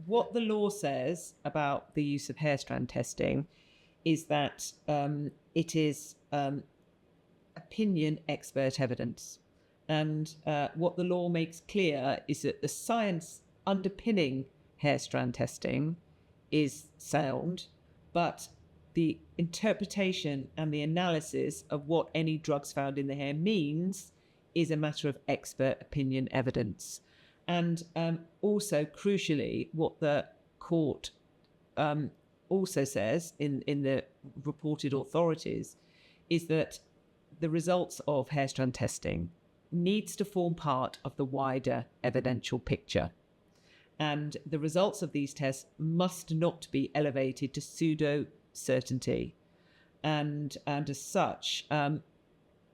what the law says about the use of hair strand testing is that it is opinion expert evidence. And what the law makes clear is that the science underpinning hair strand testing is sound, but the interpretation and the analysis of what any drugs found in the hair means is a matter of expert opinion evidence. And also, crucially, what the court also says in the reported authorities is that the results of hair strand testing needs to form part of the wider evidential picture. And the results of these tests must not be elevated to pseudo-certainty. And as such,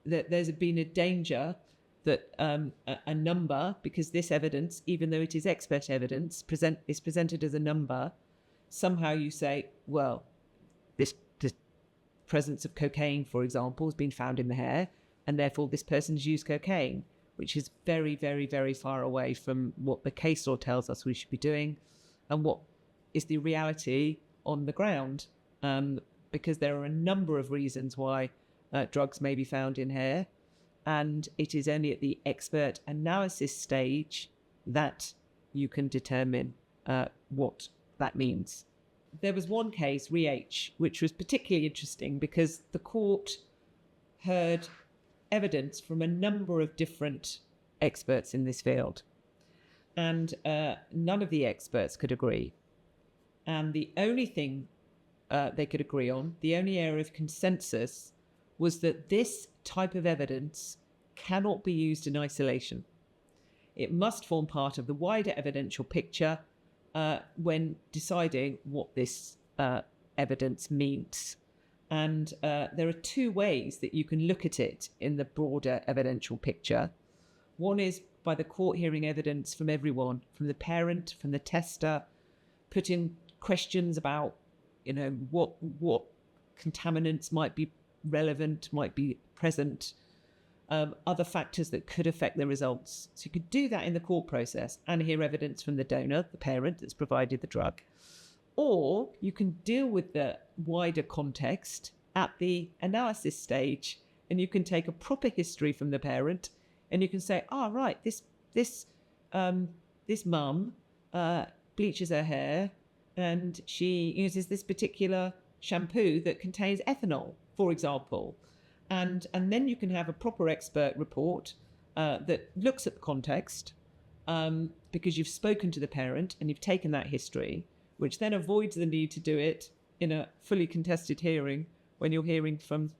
there's been a danger that a number, because this evidence, even though it is expert evidence, is presented as a number, somehow you say, well, this presence of cocaine, for example, has been found in the hair, and therefore this person's used cocaine, which is very, very, very far away from what the case law tells us we should be doing and what is the reality on the ground. Because there are a number of reasons why drugs may be found in hair, and it is only at the expert analysis stage that you can determine what that means. There was one case, Re-H, which was particularly interesting because the court heard evidence from a number of different experts in this field, and none of the experts could agree. And the only thing they could agree on, the only area of consensus, was that this type of evidence cannot be used in isolation. It must form part of the wider evidential picture when deciding what this evidence means. And there are two ways that you can look at it in the broader evidential picture. One is by the court hearing evidence from everyone, from the parent, from the tester, putting questions about, what contaminants might be relevant, might be present, other factors that could affect the results. So you could do that in the court process and hear evidence from the donor, the parent that's provided the drug. Or you can deal with the wider context at the analysis stage, and you can take a proper history from the parent, and you can say, right, this mum bleaches her hair, and she uses this particular shampoo that contains ethanol, for example. And then you can have a proper expert report that looks at the context, because you've spoken to the parent and you've taken that history, which then avoids the need to do it in a fully contested hearing when you're hearing from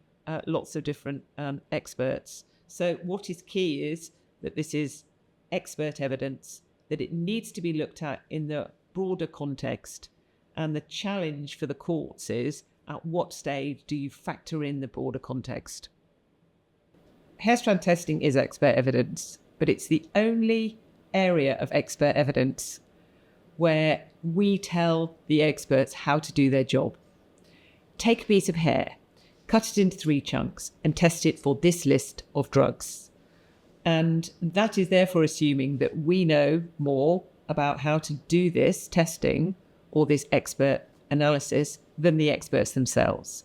lots of different experts. So what is key is that this is expert evidence, that it needs to be looked at in the broader context, and the challenge for the courts is at what stage do you factor in the broader context? Hair strand testing is expert evidence, but it's the only area of expert evidence where we tell the experts how to do their job. Take a piece of hair, cut it into 3 chunks, and test it for this list of drugs. And that is therefore assuming that we know more about how to do this testing or this expert analysis than the experts themselves.